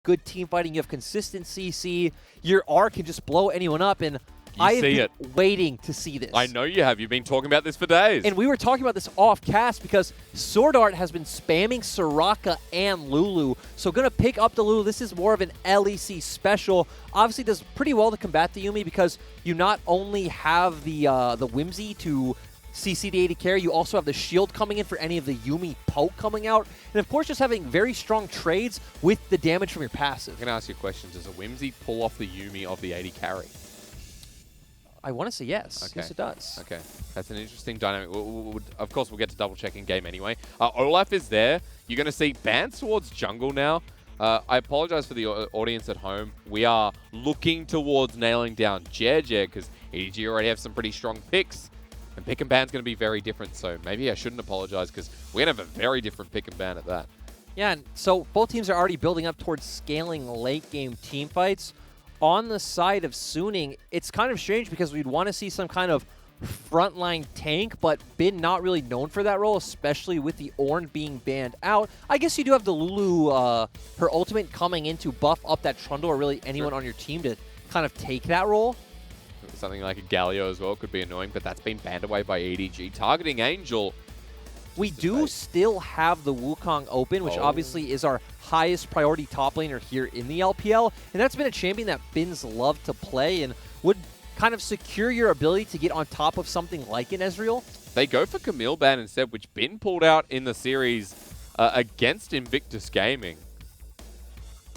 good team fighting, you have consistent CC, your R can just blow anyone up, and I have been waiting to see this. I know you have. You've been talking about this for days. And we were talking about this off cast because Sword Art has been spamming Soraka and Lulu. So going to pick up the Lulu. This is more of an LEC special. Obviously does pretty well to combat the Yuumi because you not only have the Whimsy to CC the AD carry, you also have the shield coming in for any of the Yuumi poke coming out. And of course just having very strong trades with the damage from your passive. I'm going to ask you a question. Does a Whimsy pull off the Yuumi of the AD carry? I want to say yes. Okay. Yes, it does. Okay. That's an interesting dynamic. Of course, we'll get to double-check in game anyway. Olaf is there. You're going to see bans towards jungle now. I apologize for the audience at home. We are looking towards nailing down JJ because EDG already have some pretty strong picks. And pick and ban's going to be very different, so maybe I shouldn't apologize because we're going to have a very different pick and ban at that. Yeah, and so both teams are already building up towards scaling late-game team fights. On the side of Suning, it's kind of strange because we'd want to see some kind of frontline tank, but been not really known for that role, especially with the Ornn being banned out. I guess you do have the Lulu, her ultimate coming in to buff up that Trundle or really anyone on your team to kind of take that role. Something like a Galio as well could be annoying, but that's been banned away by EDG. Targeting Angel. We do still have the Wukong open, which obviously is our highest priority top laner here in the LPL. And that's been a champion that Bins love to play and would kind of secure your ability to get on top of something like an Ezreal. They go for Camille ban instead, which Bin pulled out in the series against Invictus Gaming.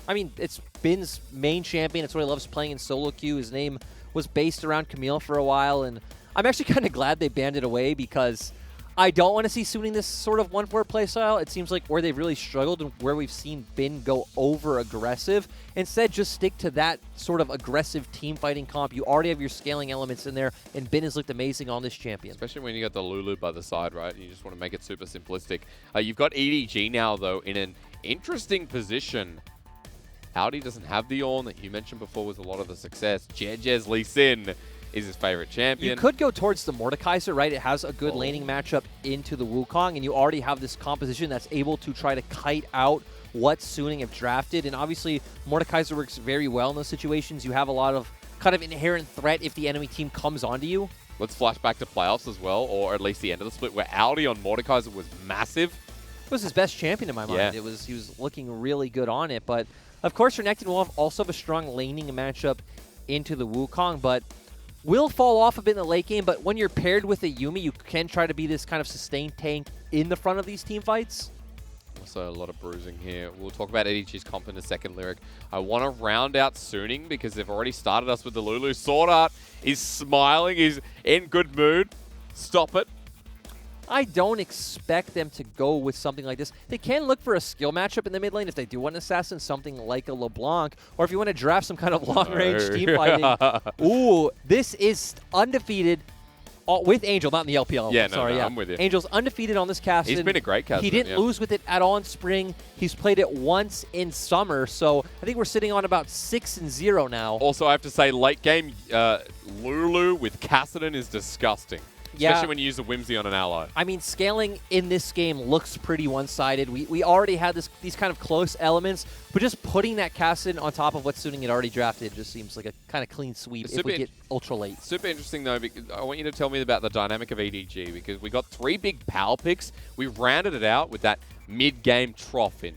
I mean, it's Bin's main champion. It's what he loves playing in solo queue. His name was based around Camille for a while, and I'm actually kind of glad they banned it away because I don't want to see Suning this sort of 1-4 play style. It seems like where they've really struggled and where we've seen Bin go over-aggressive. Instead, just stick to that sort of aggressive team fighting comp. You already have your scaling elements in there, and Bin has looked amazing on this champion. Especially when you got the Lulu by the side, right? You just want to make it super simplistic. You've got EDG now, though, in an interesting position. Audi doesn't have the Ornn that you mentioned before was a lot of the success. Jejez Lee Sin is his favorite champion. You could go towards the Mordekaiser, right? It has a good laning matchup into the Wukong, and you already have this composition that's able to try to kite out what Suning have drafted. And obviously, Mordekaiser works very well in those situations. You have a lot of kind of inherent threat if the enemy team comes onto you. Let's flash back to playoffs as well, or at least the end of the split, where Audi on Mordekaiser was massive. It was his best champion in my mind. Yeah. He was looking really good on it, but of course, Renekton will also have a strong laning matchup into the Wukong, but will fall off a bit in the late game. But when you're paired with a Yuumi, you can try to be this kind of sustained tank in the front of these team fights. Also, a lot of bruising here. We'll talk about EDG's comp in a second, Lyric. I want to round out Suning because they've already started us with the Lulu. Sword Art is smiling. He's in good mood. Stop it. I don't expect them to go with something like this. They can look for a skill matchup in the mid lane if they do want an assassin, something like a LeBlanc, or if you want to draft some kind of long-range team fighting. Ooh, this is undefeated with Angel, not in the LPL. Yeah, I'm with you. Angel's undefeated on this cast. He's been a great cast. He didn't lose with it at all in spring. He's played it once in summer, so I think we're sitting on about 6-0 now. Also, I have to say, late game, Lulu with Kassadin is disgusting. Especially when you use a Whimsy on an ally. I mean, scaling in this game looks pretty one-sided. We already had these kind of close elements, but just putting that Kassadin on top of what Suning had already drafted just seems like a kind of clean sweep if we get ultra late. Super interesting, though, because I want you to tell me about the dynamic of EDG, because we got 3 big power picks. We rounded it out with that mid-game trough in,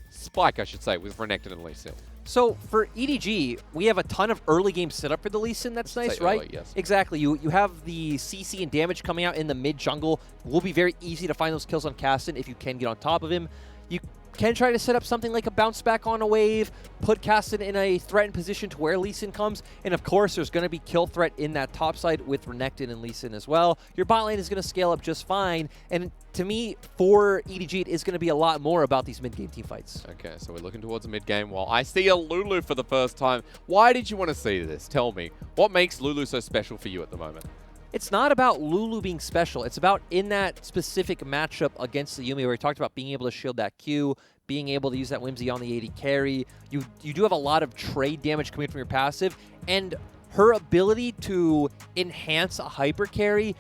spike, I should say, with Renekton and Lee Sin. So for EDG, we have a ton of early game setup for the Lee Sin. That's nice, right? Early, yes. Exactly. You have the CC and damage coming out in the mid jungle. It will be very easy to find those kills on Kassadin if you can get on top of him. You can try to set up something like a bounce back on a wave, put Kassadin in a threatened position to where Lee Sin comes, and of course there's going to be kill threat in that top side with Renekton and Lee Sin as well. Your bot lane is going to scale up just fine, and to me, for EDG, it is going to be a lot more about these mid-game team fights. Okay, so we're looking towards a mid-game. While I see a Lulu for the first time, why did you want to see this? Tell me. What makes Lulu so special for you at the moment? It's not about Lulu being special. It's about in that specific matchup against the Yuumi where we talked about being able to shield that Q, being able to use that Whimsy on the AD carry. You do have a lot of trade damage coming from your passive, and her ability to enhance a hyper carry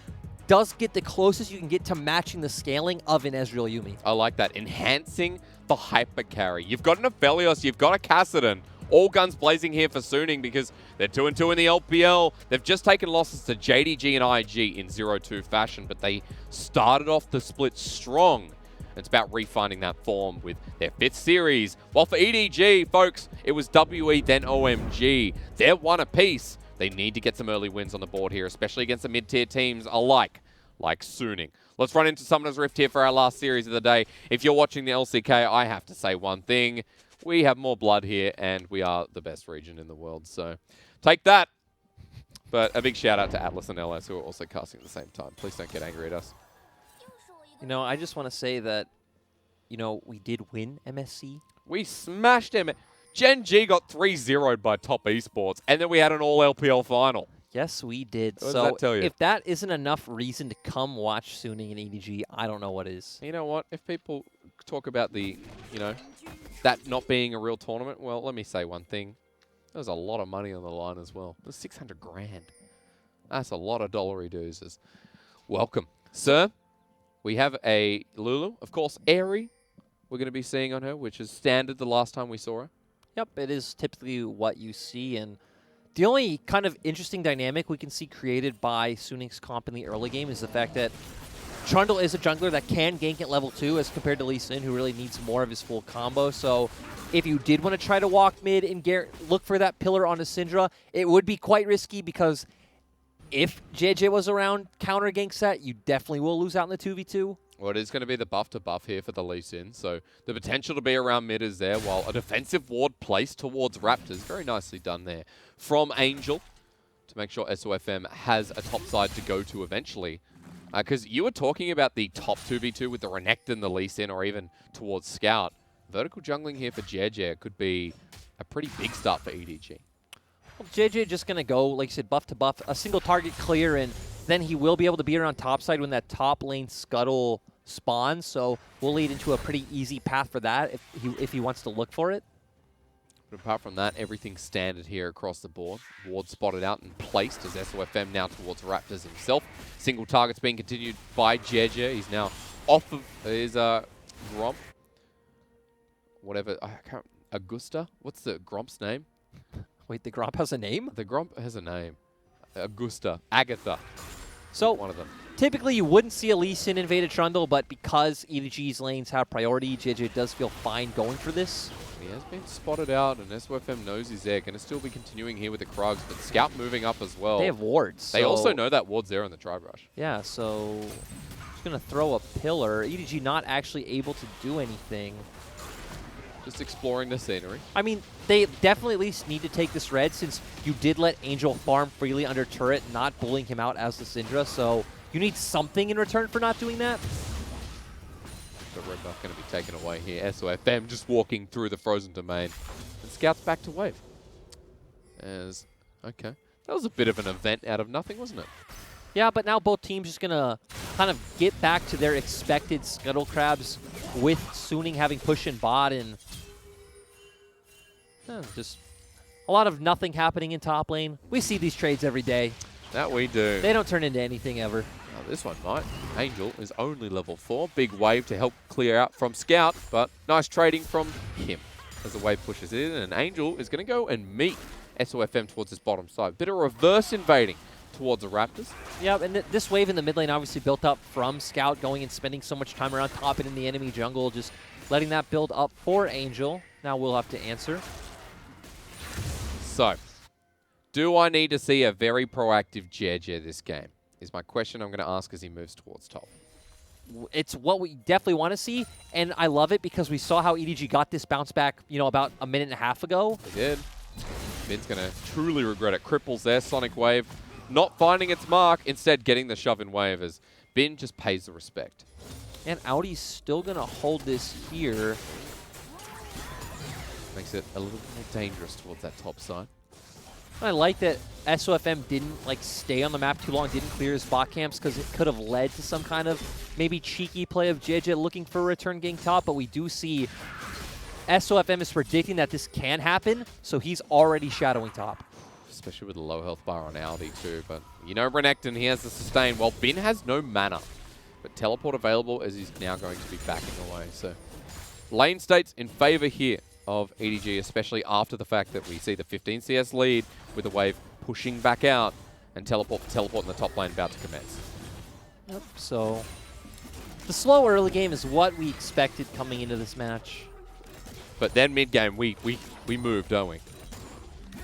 does get the closest you can get to matching the scaling of an Ezreal Yuumi. I like that. Enhancing the hyper carry. You've got an Aphelios, you've got a Kassadin. All guns blazing here for Suning because they're 2-2 in the LPL. They've just taken losses to JDG and IG in 0-2 fashion, but they started off the split strong. It's about refinding that form with their 5th series. While for EDG, folks, it was WE then OMG. They're one apiece. They need to get some early wins on the board here, especially against the mid-tier teams alike, like Suning. Let's run into Summoner's Rift here for our last series of the day. If you're watching the LCK, I have to say one thing. We have more blood here, and we are the best region in the world, so take that. But a big shout out to Atlas and LS, who are also casting at the same time. Please don't get angry at us. You know, I just want to say that, you know, we did win MSC. We smashed them. Gen G got 3-0'd by Top Esports, and then we had an all-LPL final. Yes, we did. What does so that tell you? If that isn't enough reason to come watch Suning and EDG, I don't know what is. You know what? If people talk about the, you know, that not being a real tournament, well, let me say one thing. There's a lot of money on the line as well. There's 600 grand. That's a lot of dollary doozes. Welcome. Sir, we have a Lulu, of course, Airy. We're going to be seeing on her, which is standard the last time we saw her. Yep, it is typically what you see, and the only kind of interesting dynamic we can see created by Suning's comp in the early game is the fact that Trundle is a jungler that can gank at level 2 as compared to Lee Sin, who really needs more of his full combo. So if you did want to try to walk mid and look for that pillar on a Syndra, it would be quite risky because if JJ was around counter gank set, you definitely will lose out in the 2v2. Well, it is going to be the buff to buff here for the Lee Sin, so the potential to be around mid is there, while a defensive ward placed towards Raptors. Very nicely done there from Angel to make sure SOFM has a top side to go to eventually. Because you were talking about the top 2v2 with the Renekton, the Lee Sin, or even towards Scout. Vertical jungling here for JJ could be a pretty big start for EDG. Well, JJ just going to go, like you said, buff to buff, a single target clear, and then he will be able to be around top side when that top lane scuttle spawns. So we'll lead into a pretty easy path for that if he wants to look for it. But apart from that, everything's standard here across the board. Ward spotted out and placed as SOFM now towards Raptors himself. Single targets being continued by JJ. He's now off of his Gromp. Whatever, I can't, Augusta? What's the Gromp's name? Wait, the Gromp has a name? The Gromp has a name. Augusta. Agatha. So one of them. Typically, you wouldn't see a Lee Sin invade a Trundle, but because EDG's lanes have priority, JJ does feel fine going for this. He has been spotted out, and SOFM knows he's there. Going to still be continuing here with the Krugs, but Scout moving up as well. They have wards. They also know that ward's there on the Tri-Brush. Yeah, so just going to throw a pillar. EDG not actually able to do anything. Just exploring the scenery. I mean, they definitely at least need to take this red since you did let Angel farm freely under turret, not bullying him out as the Syndra, so you need something in return for not doing that. The red buff going to be taken away here. SOFM just walking through the frozen domain. And Scout's back to wave. Okay. That was a bit of an event out of nothing, wasn't it? Yeah, but now both teams just going to kind of get back to their expected scuttle crabs with Suning having push in bot and just a lot of nothing happening in top lane. We see these trades every day. That we do. They don't turn into anything ever. Oh, this one might. Angel is only level 4. Big wave to help clear out from Scout, but nice trading from him as the wave pushes in, and Angel is going to go and meet SOFM towards his bottom side. Bit of reverse invading towards the Raptors. Yeah, and this wave in the mid lane obviously built up from Scout going and spending so much time around top and in the enemy jungle, just letting that build up for Angel. Now we'll have to answer. So, do I need to see a very proactive JJ this game? Is my question I'm going to ask as he moves towards top. It's what we definitely want to see, and I love it because we saw how EDG got this bounce back, you know, about a minute and a half ago. They did. Mid's going to truly regret it. Cripples there, Sonic Wave, not finding its mark, instead getting the shove in wave as Bin just pays the respect. And Audi's still going to hold this here. Makes it a little bit more dangerous towards that top side. I like that SOFM didn't stay on the map too long, didn't clear his bot camps because it could have led to some kind of maybe cheeky play of JJ looking for a return gank top, but we do see SOFM is predicting that this can happen, so he's already shadowing top. especially with the low health bar on Audi too. But you know Renekton, he has the sustain. Well, Bin has no mana, but teleport available as he's now going to be backing away. So lane state's in favor here of EDG, especially after the fact that we see the 15 CS lead with the wave pushing back out and teleport in the top lane about to commence. Yep, so the slow early game is what we expected coming into this match. But then mid-game, we moved, don't we?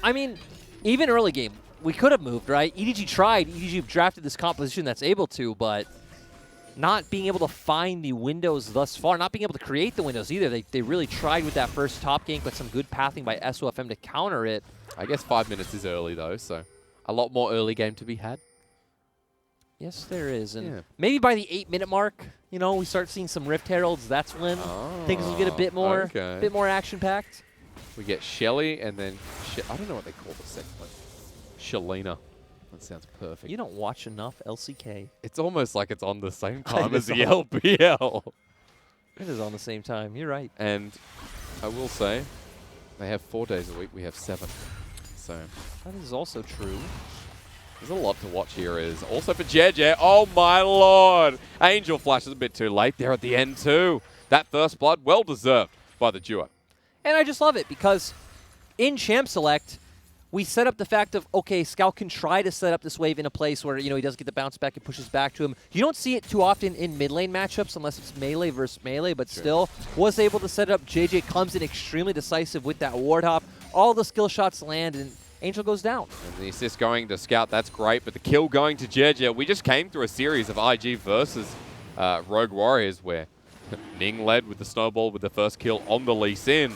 I mean, even early game, we could have moved, right? EDG tried. EDG drafted this composition that's able to, but not being able to find the windows thus far, not being able to create the windows either. They really tried with that first top gank, but some good pathing by SOFM to counter it. I guess 5 minutes is early, though, so a lot more early game to be had. Yes, there is. And yeah. maybe by the 8-minute mark, you know, we start seeing some Rift Heralds. That's when things will get a bit more action-packed. We get Shelly and then, I don't know what they call the second one. Shelena. That sounds perfect. You don't watch enough LCK. It's almost like it's on the same time as the LPL. It is on the same time. You're right. And I will say, they have 4 days a week. We have 7. So that is also true. There's a lot to watch here. Is also for JJ. Oh my lord! Angel flashes a bit too late there at the end too. That first blood, well deserved by the duo. And I just love it because in Champ Select, we set up the fact of, okay, Scout can try to set up this wave in a place where, you know, he does get the bounce back and pushes back to him. You don't see it too often in mid lane matchups unless it's melee versus melee, but still was able to set it up. JJ comes in extremely decisive with that ward hop. All the skill shots land, and Angel goes down. And the assist going to Scout, that's great, but the kill going to JJ. We just came through a series of IG versus Rogue Warriors where Ning led with the snowball with the first kill on the Lee Sin.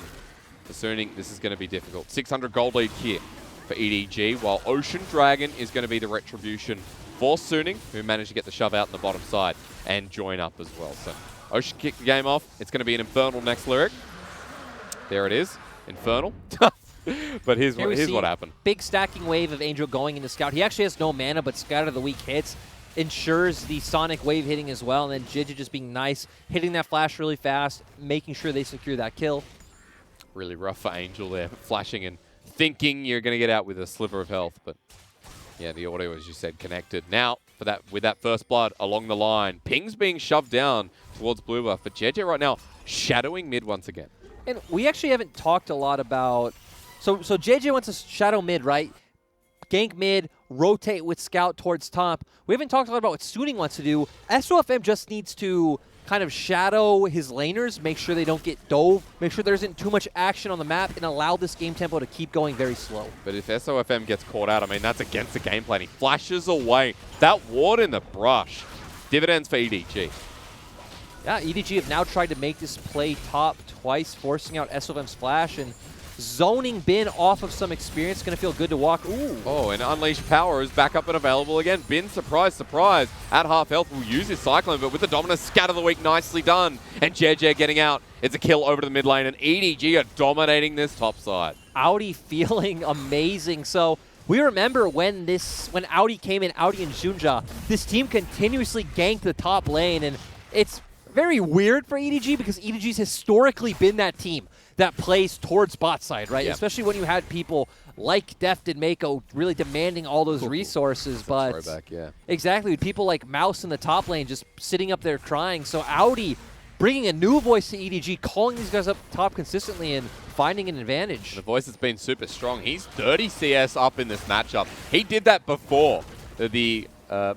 For Suning, this is going to be difficult. 600 gold lead here for EDG, while Ocean Dragon is going to be the retribution for Suning, who managed to get the shove out in the bottom side and join up as well. So Ocean kicked the game off. It's going to be an Infernal next lyric. There it is. Infernal. But here's what happened. Big stacking wave of Angel going into Scout. He actually has no mana, but Scout of the weak hits ensures the Sonic wave hitting as well. And then Jiji just being nice, hitting that flash really fast, making sure they secure that kill. Really rough for Angel there, flashing and thinking you're going to get out with a sliver of health. But yeah, the audio, as you said, connected. Now, for that, with that first blood along the line, Ping's being shoved down towards blue buff. But JJ right now shadowing mid once again. And we actually haven't talked a lot about... So JJ wants to shadow mid, right? Gank mid, rotate with Scout towards top. We haven't talked a lot about what Suning wants to do. SOFM just needs to kind of shadow his laners, make sure they don't get dove, make sure there isn't too much action on the map, and allow this game tempo to keep going very slow. But if SOFM gets caught out, I mean, that's against the game plan. He flashes away. That ward in the brush. Dividends for EDG. Yeah, EDG have now tried to make this play top twice, forcing out SOFM's flash, and zoning Bin off of some experience. Going to feel good to walk. Ooh. Oh, and Unleashed Power is back up and available again. Bin, surprise, surprise, at half health will use his Cyclone, but with the Dominus, Scatter the Weak, nicely done. And JJ getting out. It's a kill over to the mid lane, and EDG are dominating this top side. Audi feeling amazing. So we remember when Audi came in, Audi and Junja, this team continuously ganked the top lane, and it's very weird for EDG because EDG's historically been that team that plays towards bot side, right? Yep. Especially when you had people like Deft and Mako really demanding all those resources. But throwback, yeah. Exactly, with people like Mouse in the top lane just sitting up there crying. So Audi bringing a new voice to EDG, calling these guys up top consistently and finding an advantage. The voice has been super strong. He's 30 CS up in this matchup. He did that before the I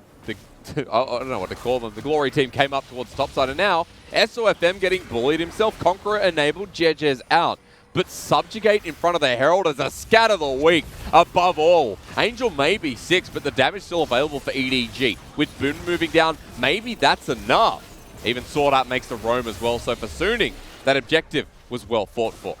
don't know what to call them. The Glory team came up towards topside, and now SOFM getting bullied himself. Conqueror enabled, JJ's out. But Subjugate in front of the Herald as a Scatter the Weak above all. Angel may be 6, but the damage still available for EDG. With Boon moving down, maybe that's enough. Even Sword Art makes the roam as well, so for Suning, that objective was well fought for.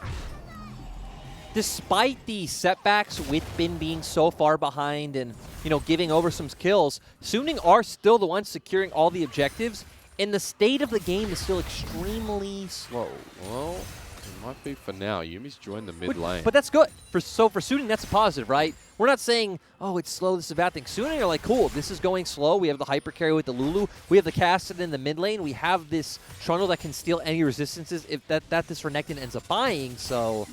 Despite the setbacks with Bin being so far behind and, you know, giving over some kills, Suning are still the ones securing all the objectives, and the state of the game is still extremely slow. Well, it might be for now. Yumi's joined the mid lane. But that's good. For Suning, that's a positive, right? We're not saying, oh, it's slow, this is a bad thing. Suning are like, cool, this is going slow. We have the hyper carry with the Lulu. We have the Casted in the mid lane. We have this Trundle that can steal any resistances if that this Renekton ends up buying, so...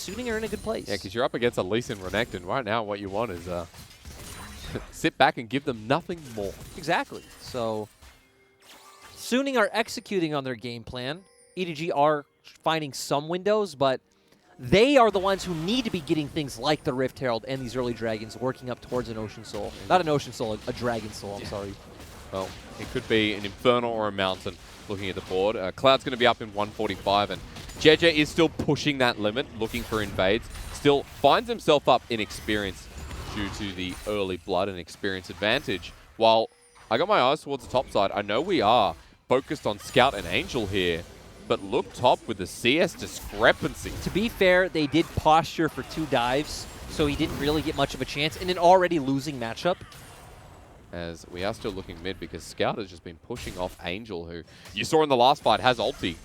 Suning are in a good place. Yeah, because you're up against a Lee Sin Renekton. Right now, what you want is sit back and give them nothing more. Exactly. So Suning are executing on their game plan. EDG are finding some windows, but they are the ones who need to be getting things like the Rift Herald and these early dragons working up towards an Ocean Soul. Not an Ocean Soul, a Dragon Soul, I'm sorry. Well, it could be an Infernal or a Mountain looking at the board. Cloud's going to be up in 145, and JJ is still pushing that limit, looking for invades. Still finds himself up in experience due to the early blood and experience advantage. While I got my eyes towards the top side, I know we are focused on Scout and Angel here, but look top with the CS discrepancy. To be fair, they did posture for 2 dives, so he didn't really get much of a chance in an already losing matchup. As we are still looking mid because Scout has just been pushing off Angel, who you saw in the last fight has ulti.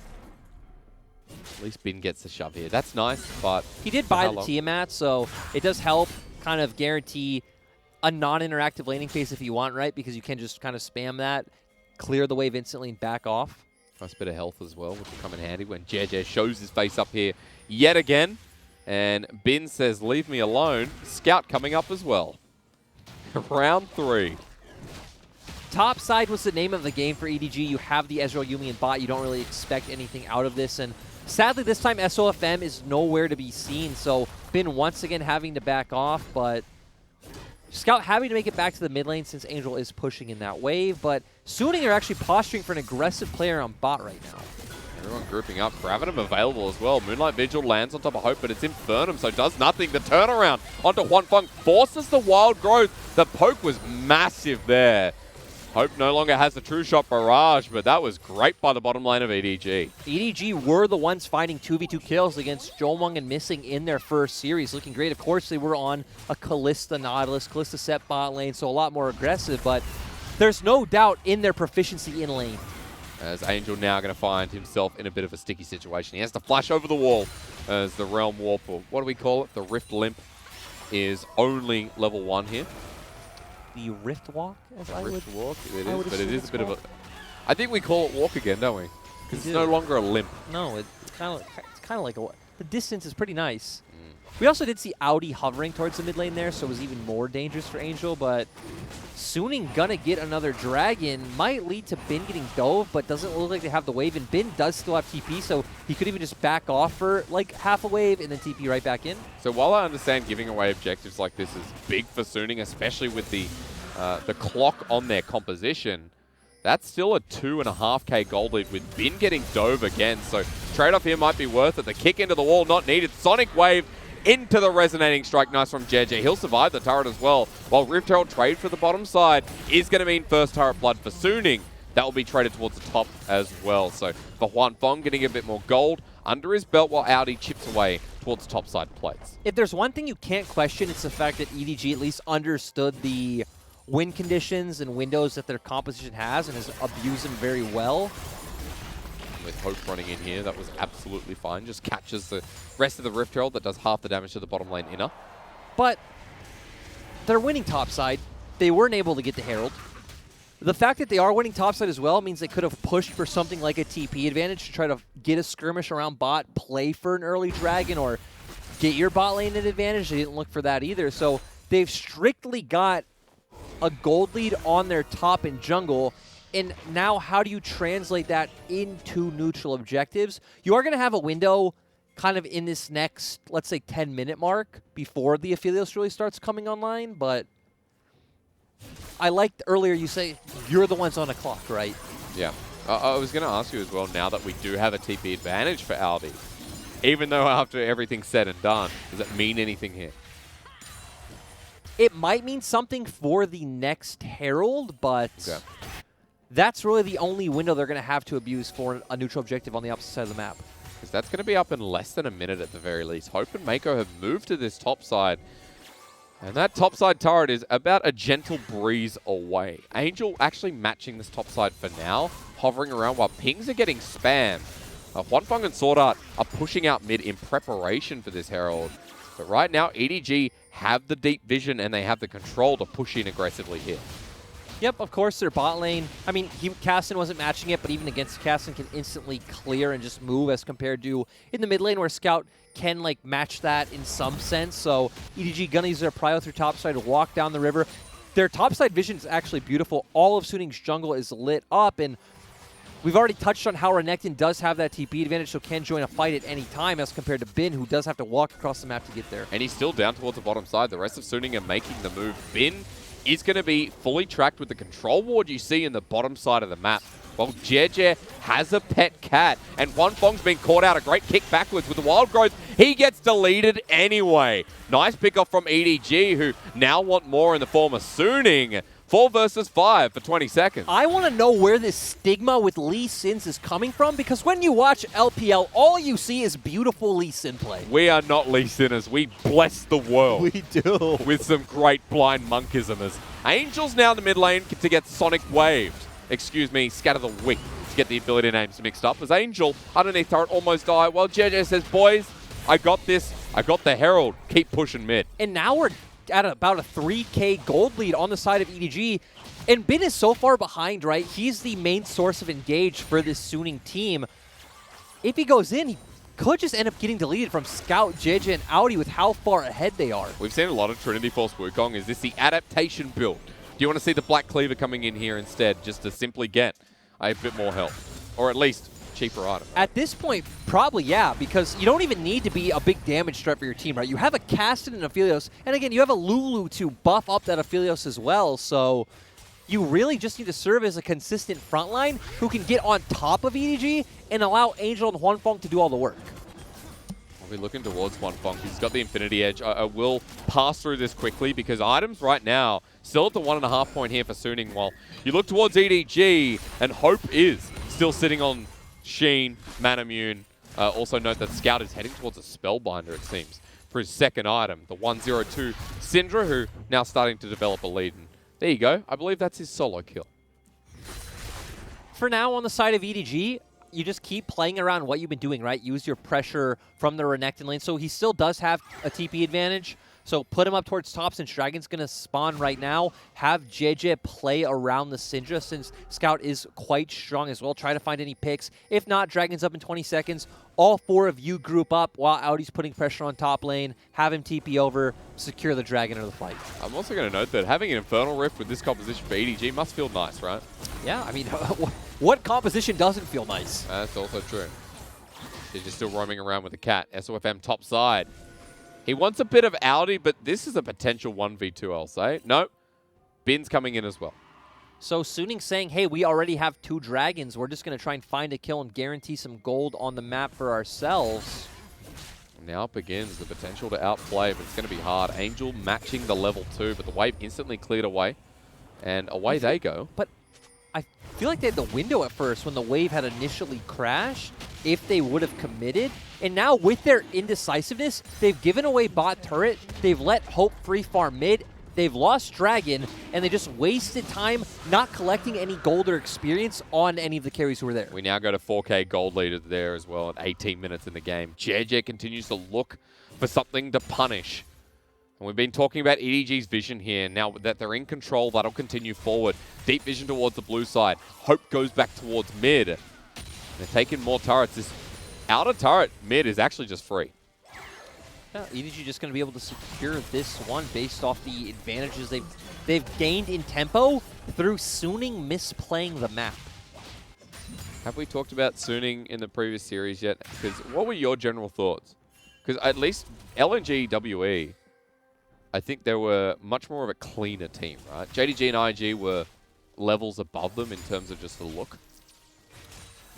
At least Bin gets the shove here. That's nice, but he did buy the Tiamat, so it does help kind of guarantee a non-interactive laning phase if you want, right? Because you can just kind of spam that, clear the wave instantly, and back off. Nice bit of health as well, which will come in handy when JJ shows his face up here yet again. And Bin says, leave me alone. Scout coming up as well. Round 3. Top side was the name of the game for EDG. You have the Ezreal, Yuumi, and bot. You don't really expect anything out of this. And sadly, this time SOFM is nowhere to be seen. So Bin once again having to back off, but Scout having to make it back to the mid lane since Angel is pushing in that wave. But Suning are actually posturing for an aggressive player on bot right now. Everyone grouping up. Gravitum available as well. Moonlight Vigil lands on top of Hope, but it's Infernum, so does nothing. The turnaround onto Huanfeng forces the wild growth. The poke was massive there. Hope no longer has the true shot barrage, but that was great by the bottom lane of EDG. EDG were the ones finding 2v2 kills against Jolmung and Missing in their first series. Looking great. Of course, they were on a Kalista Nautilus, Kalista set bot lane, so a lot more aggressive, but there's no doubt in their proficiency in lane. As Angel now going to find himself in a bit of a sticky situation. He has to flash over the wall as the Realm Warp, or what do we call it? The Rift Limp is only level 1 here. The Rift Walk, as I Rift would Walk, it I is, would but it is a bit called. of a... I think we call it walk again, don't we? Because it's no longer a limp. No, it's kind of like a... The distance is pretty nice. We also did see Audi hovering towards the mid lane there, so it was even more dangerous for Angel, but Suning gonna get another dragon. Might lead to Bin getting dove, but doesn't look like they have the wave, and Bin does still have TP, so he could even just back off for like half a wave and then TP right back in. So while I understand giving away objectives like this is big for Suning, especially with the clock on their composition, that's still a 2.5k gold lead with Bin getting dove again, so trade-off here might be worth it. The kick into the wall not needed. Sonic Wave into the resonating strike. Nice from JJ. He'll survive the turret as well. While Rift Herald trade for the bottom side is going to mean first turret blood for Suning. That will be traded towards the top as well. So for Huanfeng getting a bit more gold under his belt while Audi chips away towards top side plates. If there's one thing you can't question, it's the fact that EDG at least understood the win conditions and windows that their composition has and has abused them very well. With Hope running in here, that was absolutely fine. Just catches the rest of the Rift Herald that does half the damage to the bottom lane inner. But they're winning topside. They weren't able to get the Herald. The fact that they are winning topside as well means they could have pushed for something like a TP advantage to try to get a skirmish around bot, play for an early dragon, or get your bot lane an advantage. They didn't look for that either. So they've strictly got a gold lead on their top and jungle. And now how do you translate that into neutral objectives? You are going to have a window kind of in this next, let's say, 10-minute mark before the Aphelios really starts coming online, but I liked earlier you say you're the ones on the clock, right? Yeah. I was going to ask you as well, now that we do have a TP advantage for Audi, even though after everything's said and done, does it mean anything here? It might mean something for the next Herald, but that's really the only window they're going to have to abuse for a neutral objective on the opposite side of the map. Because that's going to be up in less than a minute at the very least. Hope and Mako have moved to this top side. And that top side turret is about a gentle breeze away. Angel actually matching this top side for now, hovering around while pings are getting spammed. Huanfeng and Sword Art are pushing out mid in preparation for this Herald. But right now, EDG have the deep vision and they have the control to push in aggressively here. Yep, of course, their bot lane. I mean, Caston wasn't matching it, but even against Caston can instantly clear and just move as compared to in the mid lane where Scout can like match that in some sense. So EDG gonna use their prio through topside to walk down the river. Their topside vision is actually beautiful. All of Suning's jungle is lit up, and we've already touched on how Renekton does have that TP advantage, so can join a fight at any time as compared to Bin, who does have to walk across the map to get there. And he's still down towards the bottom side. The rest of Suning are making the move. Bin is going to be fully tracked with the control ward you see in the bottom side of the map. Well, Jeje has a pet cat, and Huanfeng's been caught out. A great kick backwards with the wild growth. He gets deleted anyway. Nice pick off from EDG, who now want more in the form of Suning. 4 versus 5 for 20 seconds. I want to know where this stigma with Lee Sins is coming from, because when you watch LPL, all you see is beautiful Lee Sin play. We are not Lee Sinners. We bless the world. We do. With some great blind monkismers. Angel's now in the mid lane to get Sonic waved. Excuse me, Scatter the Wick to get the ability names mixed up. As Angel, underneath turret, almost died. Well, JJ says, boys, I got this. I got the Herald. Keep pushing mid. And now we're at about a 3K gold lead on the side of EDG. And Bin is so far behind, right? He's the main source of engage for this Suning team. If he goes in, he could just end up getting deleted from Scout, JJ, and Audi with how far ahead they are. We've seen a lot of Trinity Force Wukong. Is this the adaptation build? Do you want to see the Black Cleaver coming in here instead, just to simply get a bit more help? Or at least cheaper item? At this point, probably, yeah, because you don't even need to be a big damage threat for your team, right? You have a Caston and Aphelios, and again, you have a Lulu to buff up that Aphelios as well, so you really just need to serve as a consistent frontline who can get on top of EDG and allow Angel and Huanfeng to do all the work. We'll be looking towards Huanfeng. He's got the Infinity Edge. I will pass through this quickly because items right now still at the 1.5 point here for Suning, while you look towards EDG, and Hope is still sitting on Sheen, Manamune. Also note that Scout is heading towards a Spellbinder, it seems, for his second item, the 102 Syndra, who now starting to develop a lead. And there you go. I believe that's his solo kill. For now, on the side of EDG, you just keep playing around what you've been doing, right? Use your pressure from the Renekton lane. So he still does have a TP advantage. So put him up towards top since Dragon's going to spawn right now. Have JJ play around the Syndra since Scout is quite strong as well. Try to find any picks. If not, Dragon's up in 20 seconds. All 4 of you group up while Audi's putting pressure on top lane. Have him TP over, secure the Dragon of the fight. I'm also going to note that having an Infernal Rift with this composition for EDG must feel nice, right? Yeah, I mean, what composition doesn't feel nice? That's also true. He's just still roaming around with the cat. SOFM top side. He wants a bit of Audi, but this is a potential 1v2, I'll say. No, Bin's coming in as well. So Suning saying, hey, we already have 2 dragons. We're just going to try and find a kill and guarantee some gold on the map for ourselves. Now begins the potential to outplay, but it's going to be hard. Angel matching the level 2, but the wave instantly cleared away. And away they go. But I feel like they had the window at first when the wave had initially crashed, if they would have committed. And now with their indecisiveness, they've given away bot turret, they've let Hope free farm mid, they've lost Dragon, and they just wasted time not collecting any gold or experience on any of the carries who were there. We now go to 4K gold leader there as well at 18 minutes in the game. JJ continues to look for something to punish. And we've been talking about EDG's vision here. Now that they're in control, that'll continue forward. Deep vision towards the blue side. Hope goes back towards mid. They're taking more turrets. This outer turret mid is actually just free. Yeah, EDG just going to be able to secure this one based off the advantages they've gained in tempo through Suning misplaying the map. Have we talked about Suning in the previous series yet? Because what were your general thoughts? Because at least LNG WE, I think they were much more of a cleaner team, right? JDG and IG were levels above them in terms of just the look.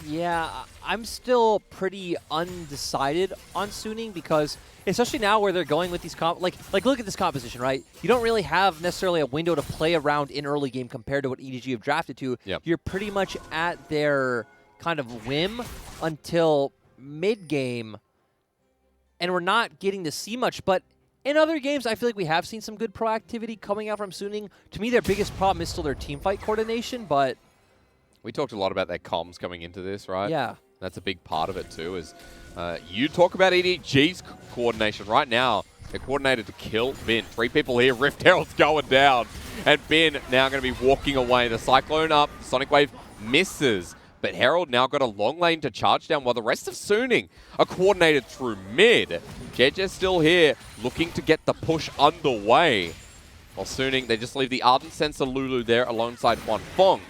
Yeah, I'm still pretty undecided on Suning because, especially now where they're going with these like look at this composition, right? You don't really have necessarily a window to play around in early game compared to what EDG have drafted to. Yep. You're pretty much at their kind of whim until mid game, and we're not getting to see much. But in other games, I feel like we have seen some good proactivity coming out from Suning. To me, their biggest problem is still their teamfight coordination, but we talked a lot about their comms coming into this, right? Yeah. That's a big part of it too, is you talk about EDG's coordination right now. They're coordinated to kill Bin. 3 people here. Rift Herald's going down. And Bin now going to be walking away. The Cyclone up, Sonic Wave misses. But Herald now got a long lane to charge down while the rest of Suning are coordinated through mid. JJ's still here, looking to get the push underway. While Suning, they just leave the Ardent Sensor Lulu there alongside Juan Fong.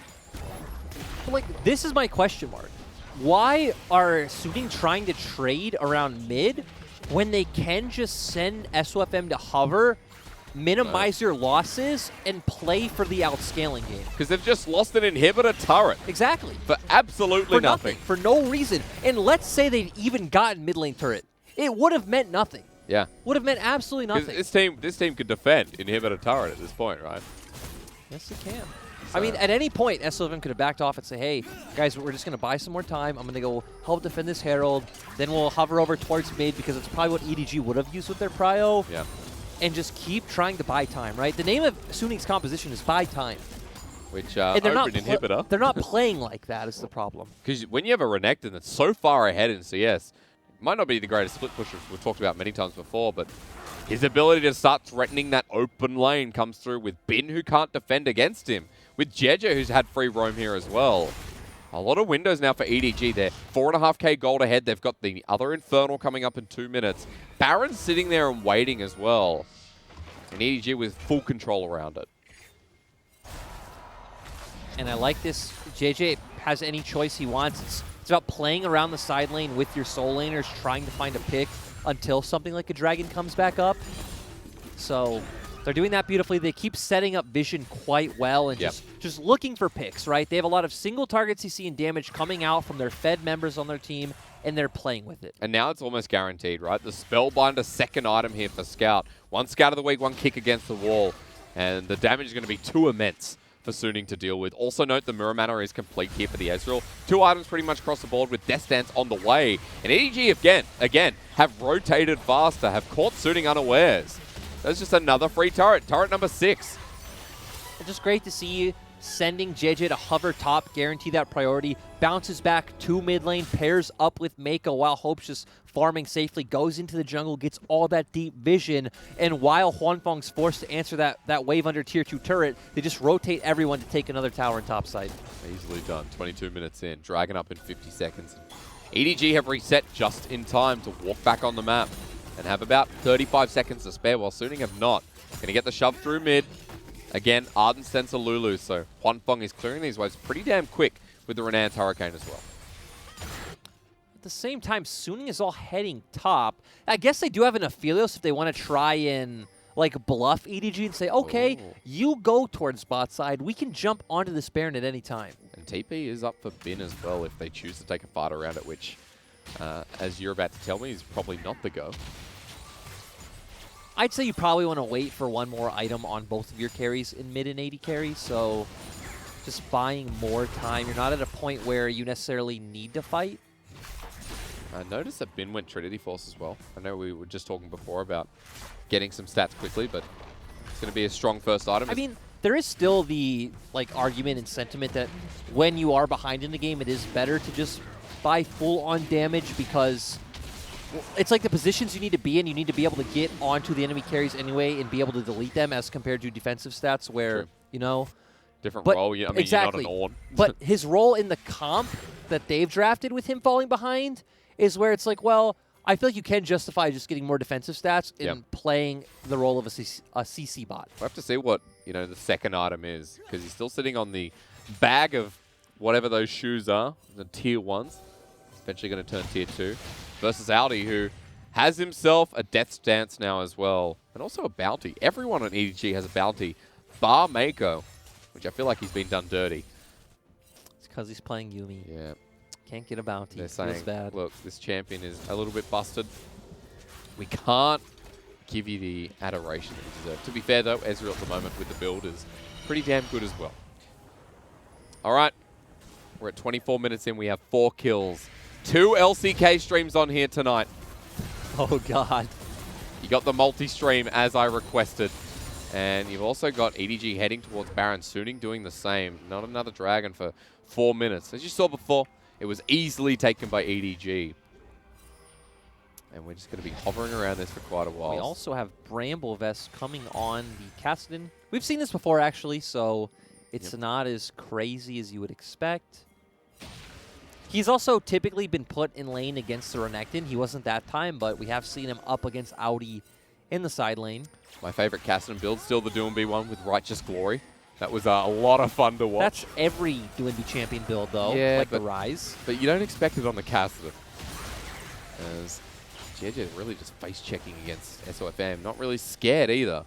Like, this is my question mark. Why are Suning trying to trade around mid when they can just send SOFM to hover, minimize your losses, and play for the outscaling game? Because they've just lost an inhibitor turret. Exactly. For absolutely nothing. For no reason. And let's say they'd even gotten mid lane turret. It would have meant nothing. Yeah. Would have meant absolutely nothing. This team could defend inhibitor turret at this point, right? Yes, it can. I mean, at any point, SOFM could have backed off and say, hey, guys, we're just going to buy some more time. I'm going to go help defend this Herald. Then we'll hover over towards mid because it's probably what EDG would have used with their prio. Yeah. And just keep trying to buy time, right? The name of Suning's composition is buy time. Which, and they're open inhibitor. They're not playing like that is the problem. Because when you have a Renekton that's so far ahead in CS, it might not be the greatest split pusher we've talked about many times before, but his ability to start threatening that open lane comes through with Bin, who can't defend against him. With Jeja, who's had free roam here as well. A lot of windows now for EDG. They're 4.5k gold ahead. They've got the other Infernal coming up in 2 minutes. Baron's sitting there and waiting as well. And EDG with full control around it. And I like this. JJ has any choice he wants. It's about playing around the side lane with your soul laners, trying to find a pick until something like a dragon comes back up. So they're doing that beautifully. They keep setting up vision quite well and just looking for picks, right? They have a lot of single target CC and damage coming out from their fed members on their team, and they're playing with it. And now it's almost guaranteed, right? The Spellbinder second item here for Scout. 1 Scout of the week, 1 kick against the wall. And the damage is going to be too immense for Suning to deal with. Also note the Mirror Mana is complete here for the Ezreal. 2 items pretty much across the board with Death Dance on the way. And EDG again have rotated faster, have caught Suning unawares. That's just another free turret. Turret number 6. It's just great to see you sending JJ to hover top, guarantee that priority, bounces back to mid lane, pairs up with Mako while Hope's just farming safely, goes into the jungle, gets all that deep vision, and while Huanfeng's forced to answer that wave under tier 2 turret, they just rotate everyone to take another tower in top side. Easily done. 22 minutes in. Dragon up in 50 seconds. EDG have reset just in time to walk back on the map and have about 35 seconds to spare, while Suning have not. Going to get the shove through mid. Again, Ardent Sensor Lulu, so Huanfeng is clearing these waves pretty damn quick with the Renan's Hurricane as well. At the same time, Suning is all heading top. I guess they do have an Aphelios if they want to try and like bluff EDG and say, okay, you go towards bot side. We can jump onto this Baron at any time. And TP is up for Bin as well if they choose to take a fight around it, which, as you're about to tell me, is probably not the go. I'd say you probably want to wait for one more item on both of your carries in mid and AD carry, so just buying more time. You're not at a point where you necessarily need to fight. I noticed that Bin went Trinity Force as well. I know we were just talking before about getting some stats quickly, but it's going to be a strong first item. I mean, there is still the argument and sentiment that when you are behind in the game, it is better to just buy full-on damage because it's like the positions you need to be in, you need to be able to get onto the enemy carries anyway and be able to delete them as compared to defensive stats where, you know... Different role. I mean, exactly. You're not an Ornn. But his role in the comp that they've drafted with him falling behind is where it's like, well, I feel like you can justify just getting more defensive stats in playing the role of a CC bot. We'll have to see what, the second item is, because he's still sitting on the bag of whatever those shoes are, the tier 1s. Eventually going to turn tier 2. Versus Audi, who has himself a Death Stance now as well. And also a bounty. Everyone on EDG has a bounty, bar Mako, which I feel like he's been done dirty. It's because he's playing Yuumi. Yeah. Can't get a bounty. They're Feels saying, bad. look, this champion is a little bit busted. We can't give you the adoration that you deserve. To be fair, though, Ezreal at the moment with the build is pretty damn good as well. All right. We're at 24 minutes in. We have 4 kills. 2 LCK streams on here tonight. Oh, God. You got the multi-stream as I requested. And you've also got EDG heading towards Baron. Suning doing the same. Not another dragon for 4 minutes. As you saw before, it was easily taken by EDG. And we're just going to be hovering around this for quite a while. We also have Bramble Vest coming on the Kassadin We've seen this before, actually, so it's not as crazy as you would expect. He's also typically been put in lane against the Renekton. He wasn't that time, but we have seen him up against Audi in the side lane. My favorite Cassidy build, still the Doomby one with Righteous Glory. That was a lot of fun to watch. That's every Doomby champion build, though, like the Rise. But you don't expect it on the Cassidy. As JJ really just face-checking against SOFM. Not really scared either.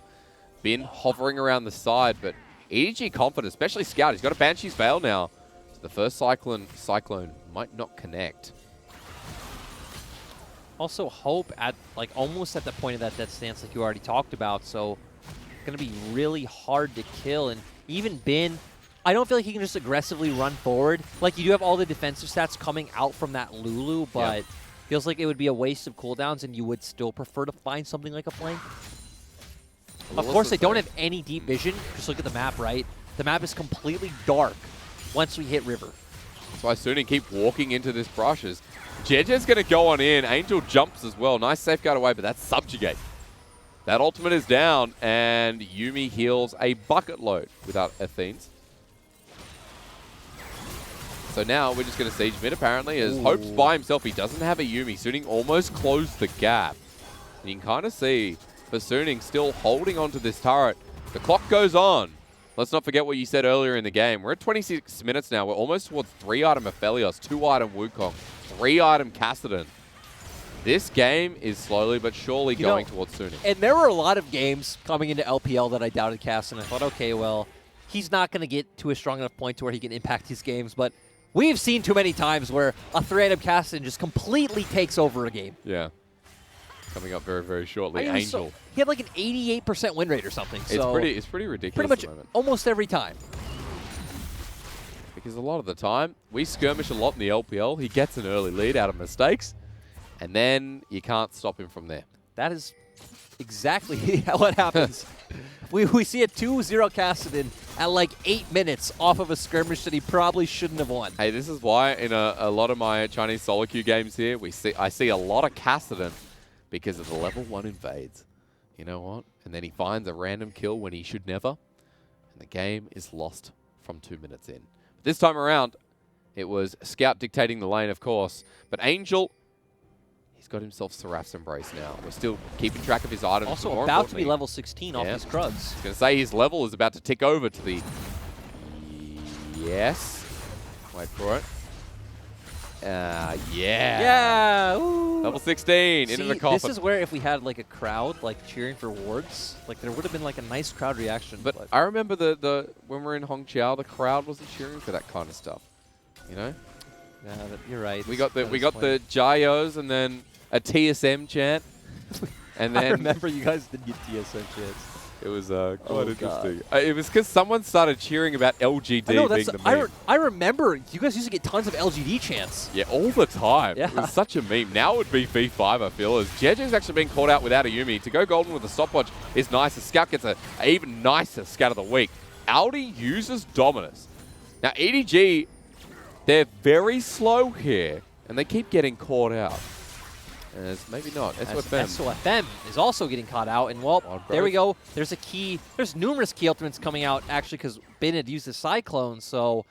Been hovering around the side, but EDG confident, especially Scout. He's got a Banshee's Veil now. So the first Cyclone might not connect. Also, Hope at almost at the point of that death stance like you already talked about, so going to be really hard to kill. And even Bin, I don't feel like he can just aggressively run forward. Like, you do have all the defensive stats coming out from that Lulu, but feels like it would be a waste of cooldowns, and you would still prefer to find something like a flank. Of course, they don't have any deep vision. Just look at the map, right? The map is completely dark once we hit river. That's why Suning keep walking into this brushes. JJ's going to go on in. Angel jumps as well. Nice safeguard away, but that's Subjugate. That ultimate is down, and Yuumi heals a bucket load without Athene's. So now we're just going to siege mid, apparently, as Hope's by himself. He doesn't have a Yuumi. Suning almost closed the gap. And you can kind of see for Suning still holding onto this turret. The clock goes on. Let's not forget what you said earlier in the game. We're at 26 minutes now. We're almost towards 3-item Aphelios, 2-item Wukong, 3-item Kassadin. This game is slowly but surely going towards Suning. And there were a lot of games coming into LPL that I doubted Cass, and I thought, okay, well, he's not going to get to a strong enough point to where he can impact these games. But we've seen too many times where a 3-item Kassadin just completely takes over a game. Yeah. Coming up very, very shortly. I mean, Angel. He had like an 88% win rate or something. So it's pretty ridiculous pretty much at the moment. almost every time. Because a lot of the time, we skirmish a lot in the LPL. He gets an early lead out of mistakes, and then you can't stop him from there. That is exactly what happens. we see a 2-0 Kassadin at like 8 minutes off of a skirmish that he probably shouldn't have won. Hey, this is why in a lot of my Chinese solo queue games here, I see a lot of Kassadin because of the level 1 invades. You know what? And then he finds a random kill when he should never, and the game is lost from 2 minutes in. But this time around, it was Scout dictating the lane, of course, but Angel, he's got himself Seraph's Embrace now. We're still keeping track of his items. Also about to be level 16 off these Krugs. I was going to say his level is about to tick over to the... Yes. Wait for it. Yeah. Yeah. Ooh. Level 16 into the coffin. This is where if we had like a crowd like cheering for wards, like there would have been like a nice crowd reaction. But I remember the when we were in Hongqiao, the crowd wasn't cheering for that kind of stuff. You know? Yeah, you're right. We got the Jayos and then a TSM chant. And then I remember you guys did get TSM chants. It was quite interesting. It was because someone started cheering about LGD being the meme. I remember you guys used to get tons of LGD chants. Yeah, all the time. Yeah. It was such a meme. Now it would be V5, I feel, as JJ's actually been called out without a Yuumi. To go golden with a stopwatch is nice. The Scout gets an even nicer Scout of the week. Audi uses Dominus. Now, EDG, they're very slow here, and they keep getting caught out. As maybe not. SOFM is also getting caught out. And, well, there we go. There's a key. There's numerous key ultimates coming out, actually, because Ben had used the Cyclone. So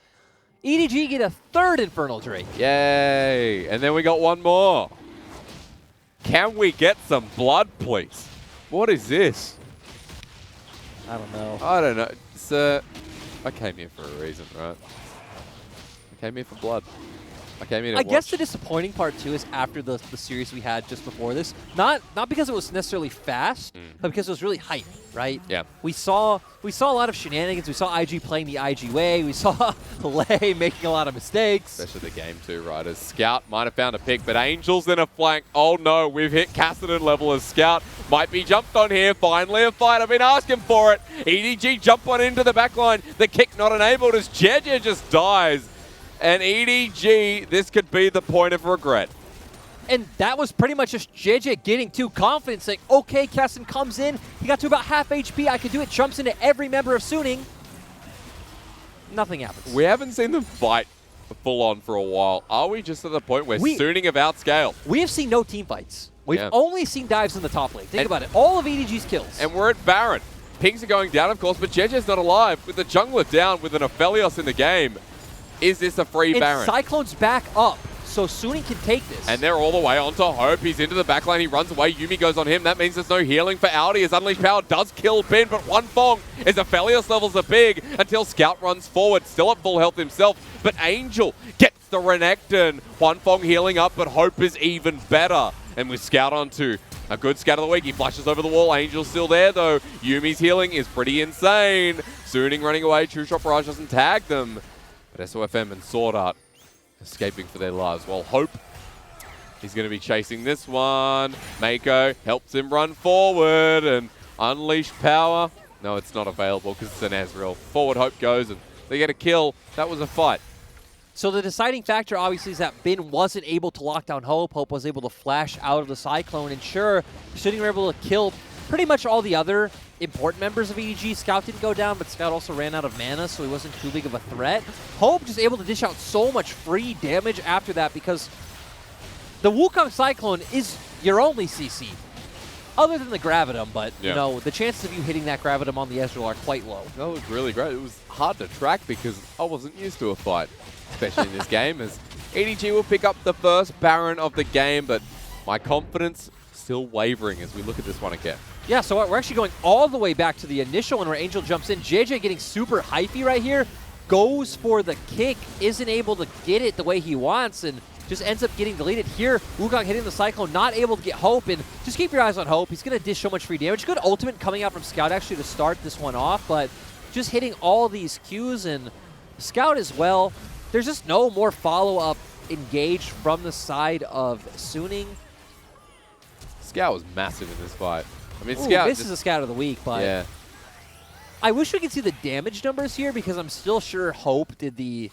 EDG get a third Infernal Drake. Yay. And then we got one more. Can we get some blood, please? What is this? I don't know. I don't know. Sir, I came here for a reason, right? I came here for blood. I came in. I guess the disappointing part too is after the series we had just before this, not because it was necessarily fast, but because it was really hype, right? Yeah. We saw a lot of shenanigans. We saw IG playing the IG way. We saw Lei making a lot of mistakes. Especially the game 2 riders. Scout might have found a pick, but Angel's in a flank. Oh no, we've hit Kassadin level as Scout. Might be jumped on here. Finally a fight. I've been asking for it. EDG jump on into the backline. The kick not enabled as JJ just dies. And EDG, this could be the point of regret. And that was pretty much just JJ getting too confident, saying, okay, Kassadin comes in. He got to about half HP. I can do it. Jumps into every member of Suning. Nothing happens. We haven't seen them fight full on for a while. Are we just at the point where Suning have outscaled? We have seen no team fights. We've only seen dives in the top lane. Think about it. All of EDG's kills. And we're at Baron. Pings are going down, of course, but JJ's not alive. With the jungler down, with an Aphelios in the game, is this a free Baron? Cyclone's back up, so Suni can take this. And they're all the way onto Hope. He's into the backline. He runs away. Yuumi goes on him. That means there's no healing for Audi as Unleashed Power does kill Bin, but One Fong is Aphelios levels are big until Scout runs forward, still at full health himself. But Angel gets the Renekton. One Fong healing up, but Hope is even better. And with Scout onto a good scout of the week. He flashes over the wall. Angel's still there, though. Yumi's healing is pretty insane. Suning running away. True Shot Barrage doesn't tag them. But SOFM and Sword Art escaping for their lives. While Hope is going to be chasing this one. Mako helps him run forward. And Unleash Power. No, it's not available because it's an Ezreal. Forward Hope goes and they get a kill. That was a fight. So the deciding factor, obviously, is that Bin wasn't able to lock down Hope. Hope was able to flash out of the Cyclone. And sure, Shooting were able to kill pretty much all the other important members of EDG. Scout didn't go down, but Scout also ran out of mana, so he wasn't too big of a threat. Hope just able to dish out so much free damage after that because the Wukong Cyclone is your only CC. Other than the Gravitum, but, you know, the chances of you hitting that Gravitum on the Ezreal are quite low. That was really great. It was hard to track because I wasn't used to a fight, especially in this game, as EDG will pick up the first Baron of the game, but my confidence still wavering as we look at this one again. Yeah, so we're actually going all the way back to the initial one where Angel jumps in. JJ getting super hypey right here, goes for the kick, isn't able to get it the way he wants, and just ends up getting deleted here. Wukong hitting the Cyclone, not able to get Hope, and just keep your eyes on Hope. He's going to dish so much free damage. Good ultimate coming out from Scout actually to start this one off, but just hitting all these Qs, and Scout as well. There's just no more follow-up engaged from the side of Suning. Scout was massive in this fight. I mean, Ooh, Scout this is a Scout of the week, but yeah. I wish we could see the damage numbers here because I'm still sure Hope did the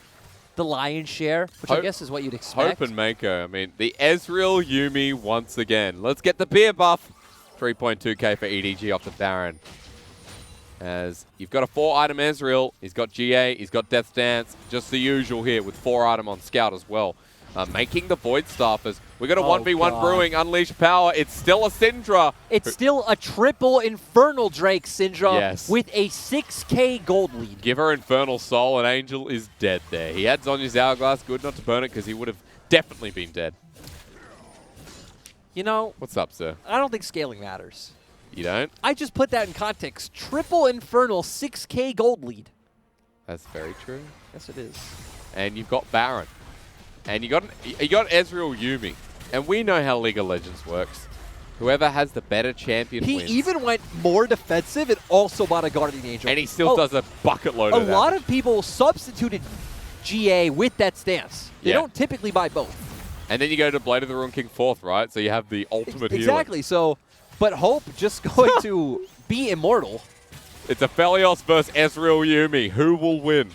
lion's share, which I guess is what you'd expect. Hope and Mako. I mean, the Ezreal Yuumi once again. Let's get the beer buff. 3.2k for EDG off the Baron. As you've got a 4-item Ezreal, he's got GA, he's got Death Dance, just the usual here with 4-item on Scout as well. Making the Void Staffers. We got a 1v1 brewing, Unleash Power. It's still a Syndra. It's still a triple Infernal Drake Syndra with a 6k gold lead. Give her Infernal Soul and Angel is dead there. He had Zonya's Hourglass. Good not to burn it because he would have definitely been dead. You know, what's up, sir? I don't think scaling matters. You don't? I just put that in context. Triple Infernal, 6k gold lead. That's very true. Yes, it is. And you've got Baron. And you got Ezreal Yuumi. And we know how League of Legends works. Whoever has the better champion wins. He even went more defensive and also bought a Guardian Angel. And he still does a bucket load of damage. A lot of people substituted GA with that stance. They don't typically buy both. And then you go to Blade of the Ruin King 4th, right? So you have the ultimate healing. Exactly. So, but Hope just going to be immortal. It's Aphelios versus Ezreal Yuumi. Who will win?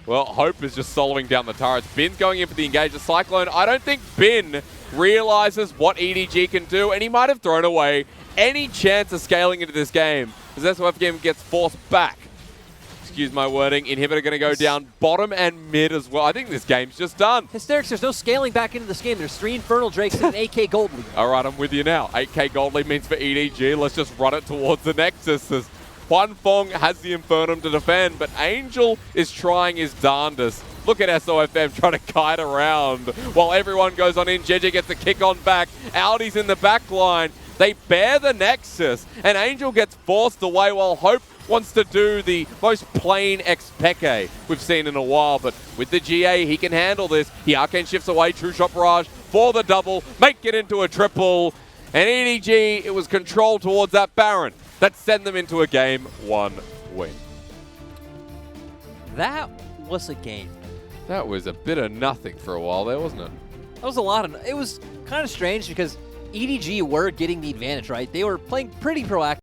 Well, Hope is just soloing down the turrets. Bin's going in for the engage. The Cyclone, I don't think Bin realizes what EDG can do, and he might have thrown away any chance of scaling into this game, because SOFM gets forced back. Excuse my wording. Inhibitor going to go down bottom and mid as well. I think this game's just done. Hysterics, there's no scaling back into this game. There's 3 Infernal Drakes and an 8k gold lead. All right, I'm with you now. 8k gold lead means for EDG. Let's just run it towards the Nexus. One Fong has the Infernum to defend, but Angel is trying his darndest. Look at SOFM trying to kite around while everyone goes on in. JJ gets the kick on back. Audi's in the back line. They bear the Nexus, and Angel gets forced away while Hope wants to do the most plain Xpeke we've seen in a while. But with the GA, he can handle this. He arcane shifts away. True Shot Barrage for the double. Make it into a triple. And EDG, it was controlled towards that Baron. That sent them into a game 1 win. That was a game. That was a bit of nothing for a while there, wasn't it? That was a lot of... It was kind of strange because EDG were getting the advantage, right? They were playing pretty proactive.